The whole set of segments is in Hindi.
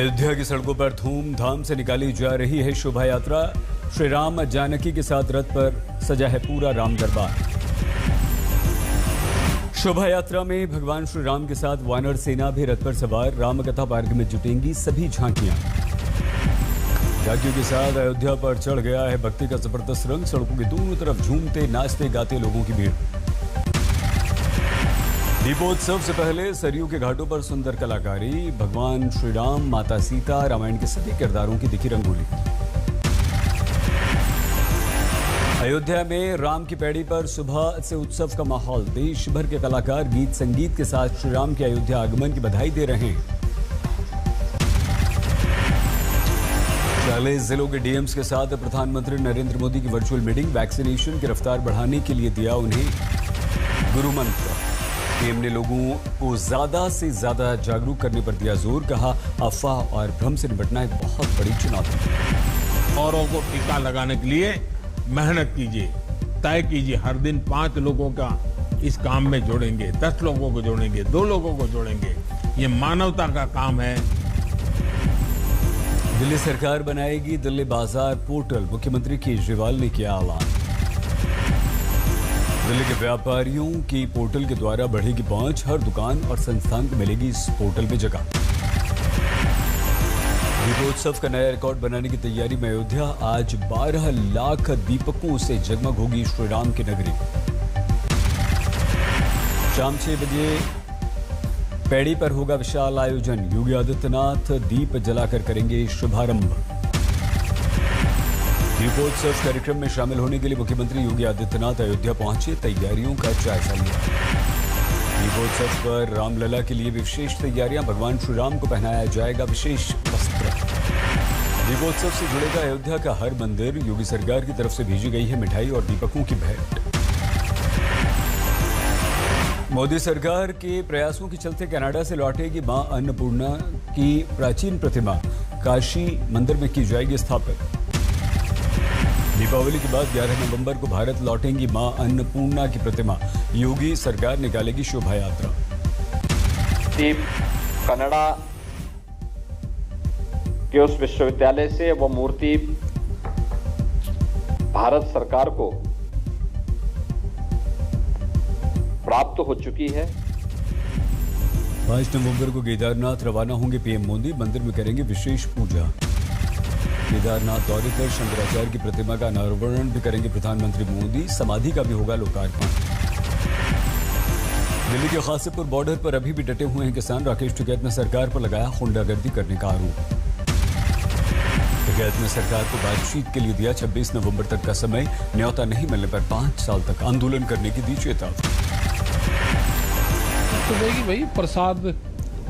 अयोध्या की सड़कों पर धूमधाम से निकाली जा रही है शोभा यात्रा। श्री राम जानकी के साथ रथ पर सजा है पूरा राम दरबार। शोभा यात्रा में भगवान श्री राम के साथ वानर सेना भी रथ पर सवार। राम कथा मार्ग में जुटेंगी सभी झांकियां। झांकियों के साथ अयोध्या पर चढ़ गया है भक्ति का जबरदस्त रंग। सड़कों के दोनों तरफ झूमते नाचते गाते लोगों की भीड़। दीपोत्सव से पहले सरयू के घाटों पर सुंदर कलाकारी। भगवान श्री राम, माता सीता, रामायण के सभी किरदारों की दिखी रंगोली। अयोध्या में राम की पैड़ी पर सुबह से उत्सव का माहौल। देश भर के कलाकार गीत संगीत के साथ श्री राम के अयोध्या आगमन की बधाई दे रहे हैं। 40 जिलों के डीएम्स के साथ प्रधानमंत्री नरेंद्र मोदी की वर्चुअल मीटिंग। वैक्सीनेशन की रफ्तार बढ़ाने के लिए दिया उन्हें गुरु मंत्र। पीएम ने लोगों को ज्यादा से ज्यादा जागरूक करने पर दिया जोर। कहा, अफवाह और भ्रम से निपटना एक बहुत बड़ी चुनौती है। औरों को टीका लगाने के लिए मेहनत कीजिए, तय कीजिए। हर दिन 5 लोगों का इस काम में जोड़ेंगे, 10 लोगों को जोड़ेंगे, 2 लोगों को जोड़ेंगे। ये मानवता का काम है। दिल्ली सरकार बनाएगी दिल्ली बाजार पोर्टल। मुख्यमंत्री केजरीवाल ने किया ऐलान। दिल्ली के व्यापारियों की पोर्टल के द्वारा बढ़ेगी पहुंच। हर दुकान और संस्थान को मिलेगी इस पोर्टल में जगह। दीपोत्सव का नया रिकॉर्ड बनाने की तैयारी में अयोध्या। आज 12 लाख दीपकों से जगमग होगी श्री राम की नगरी। शाम 6 बजे पैड़ी पर होगा विशाल आयोजन। योगी आदित्यनाथ दीप जलाकर करेंगे शुभारंभ। दीपोत्सव कार्यक्रम में शामिल होने के लिए मुख्यमंत्री योगी आदित्यनाथ अयोध्या पहुंचे। तैयारियों का जायजा लिया। दीपोत्सव पर रामलला के लिए विशेष तैयारियां। भगवान श्री राम को पहनाया जाएगा विशेष वस्त्र। दीपोत्सव से जुड़ेगा अयोध्या का हर मंदिर। योगी सरकार की तरफ से भेजी गई है मिठाई और दीपकों की भेंट। मोदी सरकार के प्रयासों के चलते कनाडा से लौटेगी मां अन्नपूर्णा की प्राचीन प्रतिमा। काशी मंदिर में की जाएगी स्थापित। दीपावली के बाद 11 नवंबर को भारत लौटेंगी मां अन्नपूर्णा की प्रतिमा। योगी सरकार निकालेगी शोभा यात्रा। कनाडा के उस विश्वविद्यालय से वो मूर्ति भारत सरकार को प्राप्त हो चुकी है। 5 नवंबर को केदारनाथ रवाना होंगे पीएम मोदी। मंदिर में करेंगे विशेष पूजा। केदारनाथ दौरे पर शंकराचार्य की प्रतिमा का अनावरण भी करेंगे प्रधानमंत्री मोदी। समाधि का भी होगा लोकार्पण। दिल्ली के खासिपुर बॉर्डर पर अभी भी डटे हुए हैं किसान। राकेश टिकैत ने सरकार पर लगाया गुंडागर्दी करने का आरोप। टिकैत ने सरकार को बातचीत के लिए दिया 26 नवंबर तक का समय। न्योता नहीं मिलने पर 5 साल तक आंदोलन करने की दी चेतावनी। तो देगी भाई, प्रसाद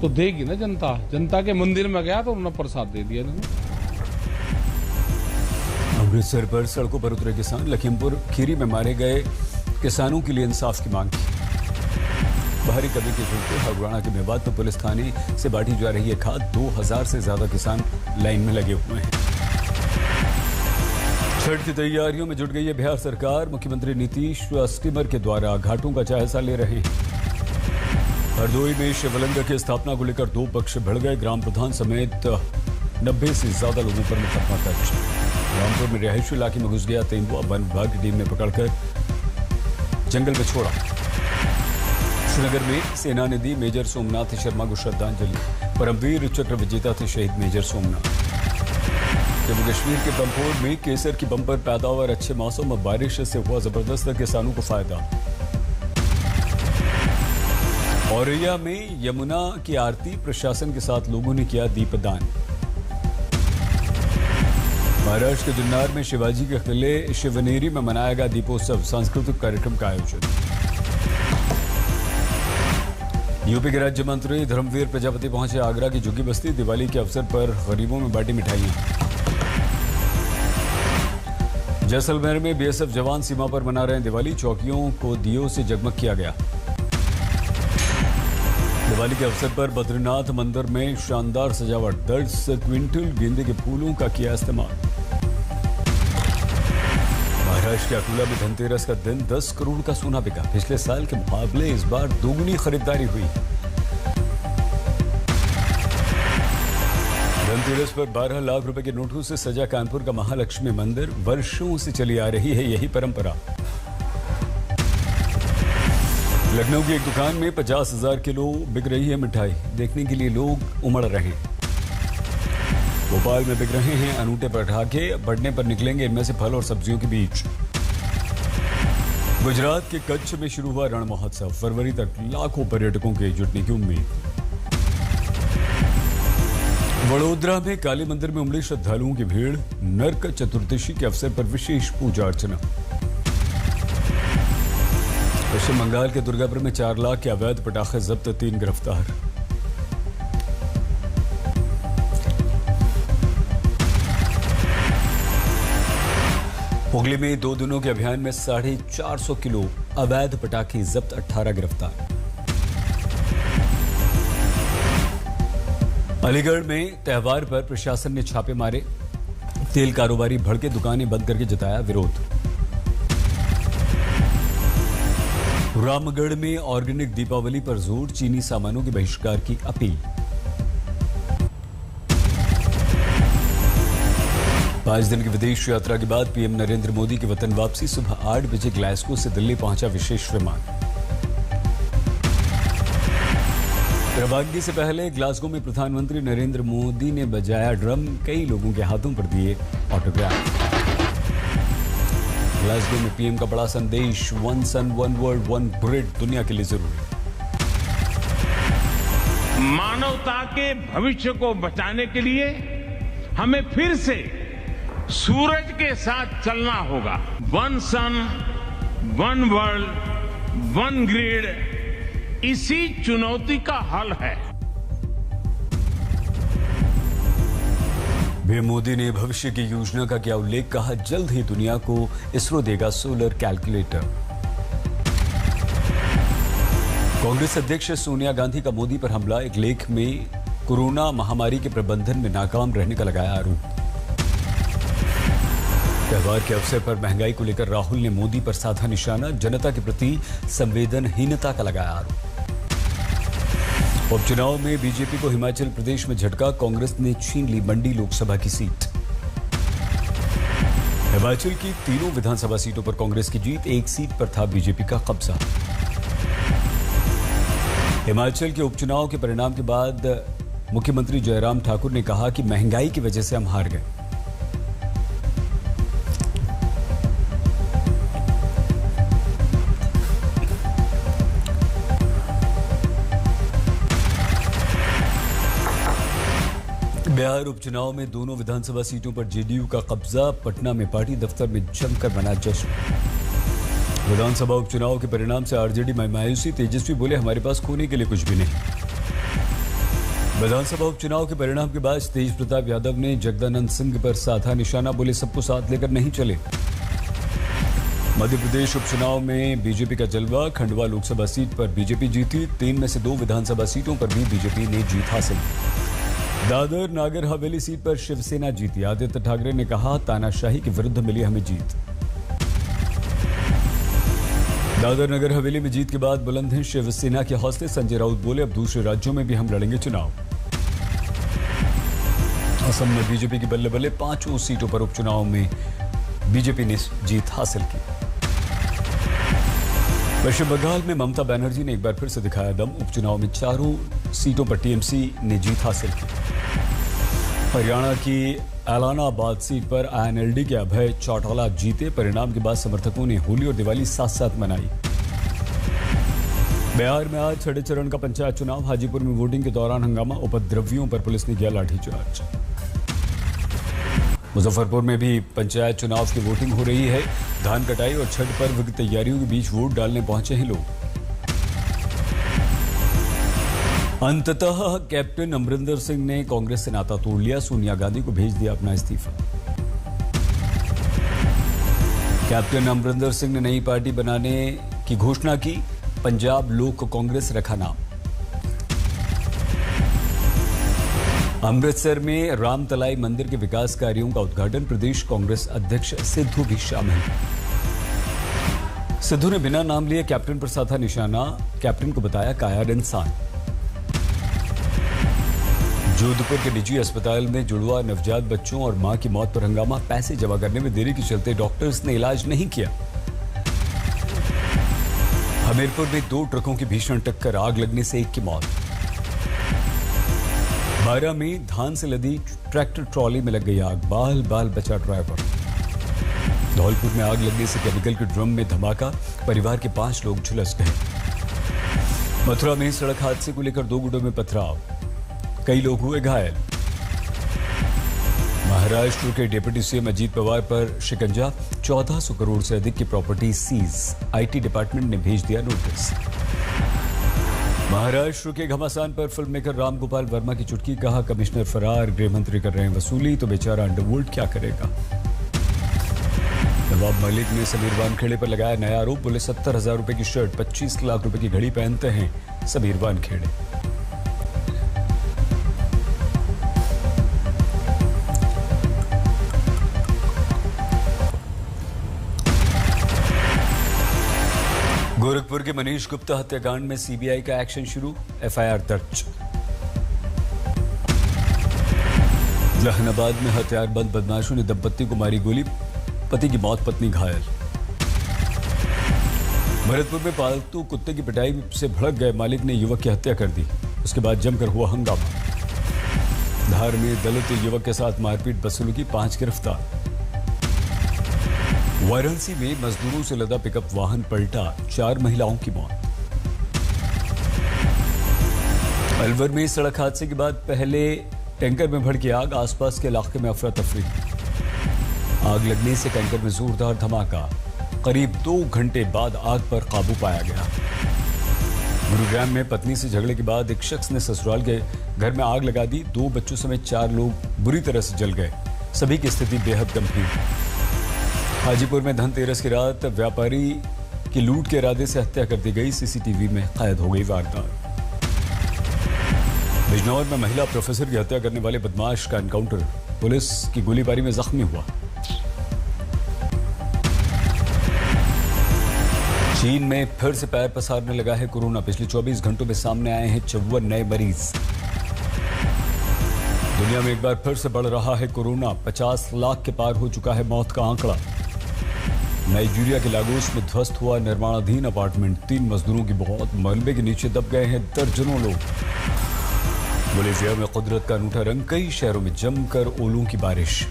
तो देगी ना जनता। जनता के मंदिर में गया तो उन्होंने प्रसाद दे दिया। अमृतसर पर सड़कों पर उतरे किसान। लखीमपुर खीरी में मारे गए किसानों के लिए इंसाफ की मांग की। भारी कभी के चलते हरियाणा के मेवात में पुलिस थाने से बांटी जा रही है खाद। 2000 से ज्यादा किसान लाइन में लगे हुए हैं। छठ की तैयारियों में जुट गई है बिहार सरकार। मुख्यमंत्री नीतीश स्टीमर के द्वारा घाटों का जायजा ले रहे हैं। हरदोई में शिवलिंग की स्थापना को लेकर 2 पक्ष भिड़ गए। ग्राम प्रधान समेत 90 से ज्यादा लोगों पर मुकदमा दर्ज। रामपुर में रिहायशी इलाके में घुस गया तेंदुआ। वन विभाग की टीम ने पकड़कर जंगल में छोड़ा। श्रीनगर में सेना ने दी मेजर सोमनाथ शर्मा को श्रद्धांजलि। परमवीर चक्र विजेता थे शहीद मेजर सोमनाथ। जम्मू कश्मीर के पंपोर में केसर की बंपर पैदावार। अच्छे मौसम और बारिश से हुआ जबरदस्त किसानों को फायदा। औरैया में यमुना की आरती। प्रशासन के साथ लोगों ने किया दीपदान। महाराष्ट्र के जुन्नर में शिवाजी के किले शिवनेरी में मनाया गया दीपोत्सव। सांस्कृतिक कार्यक्रम का आयोजन। यूपी के राज्य मंत्री धर्मवीर प्रजापति पहुंचे आगरा की झुग्गी बस्ती। दिवाली के अवसर पर गरीबों में बांटी मिठाइयां। जैसलमेर में बीएसएफ जवान सीमा पर मना रहे हैं दिवाली। चौकियों को दियों से जगमग किया गया। दिवाली के अवसर पर बद्रीनाथ मंदिर में शानदार सजावट। 10 क्विंटल गेंदे के फूलों का किया इस्तेमाल। महाराष्ट्र के अकोला में धनतेरस का दिन 10 करोड़ का सोना बिका। पिछले साल के मुकाबले इस बार दोगुनी खरीदारी हुई। धनतेरस पर 12 लाख रुपए के नोटों से सजा कानपुर का महालक्ष्मी मंदिर, वर्षों से चली आ रही है यही परंपरा। लखनऊ की एक दुकान में 50,000 किलो बिक रही है मिठाई, देखने के लिए लोग उमड़ रहे हैं। भोपाल में बिक रहे हैं अनूठे पटाखे, बढ़ने पर निकलेंगे इनमें से फल और सब्जियों के बीच। गुजरात के कच्छ में शुरू हुआ रण महोत्सव, फरवरी तक लाखों पर्यटकों के जुटने की उम्मीद। वडोदरा में काली मंदिर में उमड़ी श्रद्धालुओं की भीड़, नरक चतुर्दशी के अवसर पर विशेष पूजा अर्चना। पश्चिम बंगाल के दुर्गापुर में 4 लाख के अवैध पटाखे जब्त, 3 गिरफ्तार। हुगली में 2 दिनों के अभियान में 450 किलो अवैध पटाखे जब्त, 18 गिरफ्तार। अलीगढ़ में त्योहार पर प्रशासन ने छापे मारे, तेल कारोबारी भड़के दुकानें बंद करके जताया विरोध। रामगढ़ में ऑर्गेनिक दीपावली पर जोर, चीनी सामानों के बहिष्कार की अपील। 5 दिन की विदेश यात्रा के बाद पीएम नरेंद्र मोदी की वतन वापसी, सुबह 8 बजे ग्लासगो से दिल्ली पहुंचा विशेष विमान। रवानगी से पहले ग्लासगो में प्रधानमंत्री नरेंद्र मोदी ने बजाया ड्रम, कई लोगों के हाथों पर दिए ऑटोग्राफ। ग्लासगो में पीएम का बड़ा संदेश, 1 सन 1 वर्ल्ड 1 ग्रिड दुनिया के लिए जरूरी। मानवता के भविष्य को बचाने के लिए हमें फिर से सूरज के साथ चलना होगा। 1 सन 1 वर्ल्ड 1 ग्रिड इसी चुनौती का हल है। पीएम मोदी ने भविष्य की योजना का क्या उल्लेख, कहा जल्द ही दुनिया को इसरो देगा सोलर कैलकुलेटर। कांग्रेस अध्यक्ष सोनिया गांधी का मोदी पर हमला, एक लेख में कोरोना महामारी के प्रबंधन में नाकाम रहने का लगाया आरोप। त्योहार के अवसर पर महंगाई को लेकर राहुल ने मोदी पर साधा निशाना, जनता के प्रति संवेदनहीनता का लगाया आरोप। उपचुनाव में बीजेपी को हिमाचल प्रदेश में झटका, कांग्रेस ने छीन ली मंडी लोकसभा की सीट। हिमाचल की 3 विधानसभा सीटों पर कांग्रेस की जीत, 1 सीट पर था बीजेपी का कब्जा। हिमाचल के उपचुनाव के परिणाम के बाद मुख्यमंत्री जयराम ठाकुर ने कहा कि महंगाई की वजह से हम हार गए। बिहार उपचुनाव में दोनों विधानसभा सीटों पर जेडीयू का कब्जा, पटना में पार्टी दफ्तर में जमकर मना जश्न। विधानसभा उपचुनाव के परिणाम से आरजेडी में मायूसी, तेजस्वी बोले हमारे पास खोने के लिए कुछ भी नहीं। विधानसभा उपचुनाव के परिणाम के बाद तेज प्रताप यादव ने जगदानंद सिंह पर साधा निशाना, बोले सबको साथ लेकर नहीं चले। मध्य प्रदेश उपचुनाव में बीजेपी का जलवा, खंडवा लोकसभा सीट पर बीजेपी जीती, 3 में से 2 विधानसभा सीटों पर भी बीजेपी ने जीत हासिल की। दादर नागर हवेली सीट पर शिवसेना जीती, आदित्य ठाकरे ने कहा तानाशाही के विरुद्ध मिली हमें जीत। दादर नगर हवेली में जीत के बाद बुलंद हैं शिवसेना के हौसले, संजय राउत बोले अब दूसरे राज्यों में भी हम लड़ेंगे चुनाव। असम में बीजेपी की बल्ले बल्ले, 5 सीटों पर उपचुनाव में बीजेपी ने जीत हासिल की। पश्चिम बंगाल में ममता बनर्जी ने एक बार फिर से दिखाया दम, उपचुनाव में 4 सीटों पर टीएमसी ने जीत हासिल की। हरियाणा की एलानाबाद सीट पर आईएनएलडी के अभय चौटाला जीते, परिणाम के बाद समर्थकों ने होली और दिवाली साथ साथ मनाई। बिहार में आज 6ठे चरण का पंचायत चुनाव, हाजीपुर में वोटिंग के दौरान हंगामा, उपद्रवियों पर पुलिस ने किया लाठीचार्ज। मुजफ्फरपुर में भी पंचायत चुनाव की वोटिंग हो रही है, धान कटाई और छठ पर्व की तैयारियों के बीच वोट डालने पहुंचे हैं लोग। अंततः कैप्टन अमरिंदर सिंह ने कांग्रेस से नाता तोड़ लिया, सोनिया गांधी को भेज दिया अपना इस्तीफा। कैप्टन अमरिंदर सिंह ने नई पार्टी बनाने की घोषणा की, पंजाब लोक कांग्रेस रखा नाम। अमृतसर में रामतलाई मंदिर के विकास कार्यों का उद्घाटन, प्रदेश कांग्रेस अध्यक्ष सिद्धू भी शामिल। सिद्धू ने बिना नाम लिए कैप्टन पर साधा निशाना, कैप्टन को बताया कायर इंसान। जोधपुर के निजी अस्पताल में जुड़वा नवजात बच्चों और मां की मौत पर हंगामा। पैसे जमा करने में देरी के चलते डॉक्टर्स ने इलाज नहीं किया। हमीरपुर में 2 ट्रकों की भीषण टक्कर, आग लगने से एक की मौत। बारा में धान से लदी ट्रैक्टर ट्रॉली में लग गई आग, बाल बाल बचा ड्राइवर। धौलपुर में आग लगने से केमिकल के ड्रम में धमाका, परिवार के 5 लोग झुलस गए। मथुरा में सड़क हादसे को लेकर 2 गुटों में पथराव, कई लोग हुए घायल। महाराष्ट्र के डिप्टी सीएम अजीत पवार पर शिकंजा, 1400 करोड़ से अधिक की प्रॉपर्टी सीज, आईटी डिपार्टमेंट ने भेज दिया नोटिस। महाराष्ट्र के घमासान पर फिल्म मेकर राम गोपाल वर्मा की चुटकी, कहा कमिश्नर फरार, गृह मंत्री कर रहे हैं वसूली तो बेचारा अंडरवुड क्या करेगा। नवाब मलिक ने समीर वानखेड़े पर लगाया नया आरोप, बोले 70,000 रुपए की शर्ट, 25 लाख रुपए की घड़ी पहनते हैं समीर वानखेड़े। गोरखपुर के मनीष गुप्ता हत्याकांड में सीबीआई का एक्शन शुरू, एफआईआर दर्ज। जहानाबाद में हथियारबंद बदमाशों ने दंपत्ति को मारी गोली, पति की मौत, पत्नी घायल। भरतपुर में पालतू कुत्ते की पिटाई से भड़क गए मालिक ने युवक की हत्या कर दी, उसके बाद जमकर हुआ हंगामा। धार में दलित युवक के साथ मारपीट, बदसलूकी, 5 गिरफ्तार। वाराणसी में मजदूरों से लदा पिकअप वाहन पलटा, 4 महिलाओं की मौत। अलवर में सड़क हादसे के बाद पहले टैंकर में भड़की आग, आसपास के इलाके में अफरा तफरी। आग लगने से टैंकर में जोरदार धमाका, करीब 2 घंटे बाद आग पर काबू पाया गया। गुरुग्राम में पत्नी से झगड़े के बाद एक शख्स ने ससुराल के घर में आग लगा दी, 2 बच्चों समेत 4 लोग बुरी तरह से जल गए, सभी की स्थिति बेहद गंभीर। हाजीपुर में धनतेरस की रात व्यापारी की लूट के इरादे से हत्या कर दी गई, सीसीटीवी में कैद हो गई वारदात। बिजनौर में महिला प्रोफेसर की हत्या करने वाले बदमाश का एनकाउंटर, पुलिस की गोलीबारी में जख्मी हुआ। चीन में फिर से पैर पसारने लगा है कोरोना, पिछले 24 घंटों में सामने आए हैं 54 नए मरीज। दुनिया में एक बार फिर से बढ़ रहा है कोरोना, 50 लाख के पार हो चुका है मौत का आंकड़ा। नाइजीरिया के लागोस में ध्वस्त हुआ निर्माणाधीन अपार्टमेंट, 3 मजदूरों की मौत, मलबे के नीचे दब गए हैं दर्जनों लोग। बोलीविया में कुदरत का अनूठा रंग, कई शहरों में जमकर ओलों की बारिश।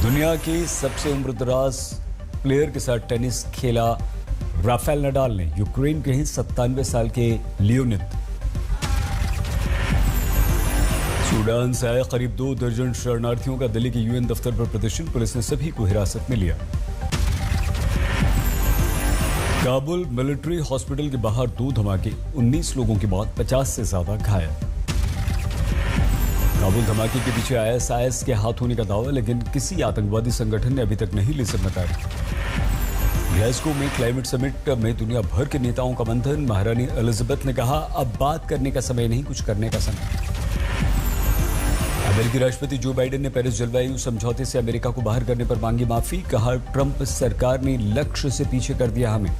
दुनिया की सबसे उम्रदराज प्लेयर के साथ टेनिस खेला राफेल नडाल ने, यूक्रेन के ही 97 साल के लियोनिद। सूडान से आए करीब 2 दर्जन शरणार्थियों का दिल्ली के यूएन दफ्तर पर प्रदर्शन, पुलिस ने सभी को हिरासत में लिया। काबुल मिलिट्री हॉस्पिटल के बाहर 2 धमाके, 19 लोगों की मौत, 50 से ज्यादा घायल। काबुल धमाके के पीछे आईएसआईएस के हाथ होने का दावा, लेकिन किसी आतंकवादी संगठन ने अभी तक नहीं ली जिम्मेदारी। ग्लासगो में क्लाइमेट समिट में दुनिया भर के नेताओं का मंथन, महारानी एलिजाबेथ ने कहा अब बात करने का समय नहीं, कुछ करने का समय। अमेरिकी राष्ट्रपति जो बाइडेन ने पेरिस जलवायु समझौते से अमेरिका को बाहर करने पर मांगी माफी, कहा ट्रंप सरकार ने लक्ष्य से पीछे कर दिया हमें।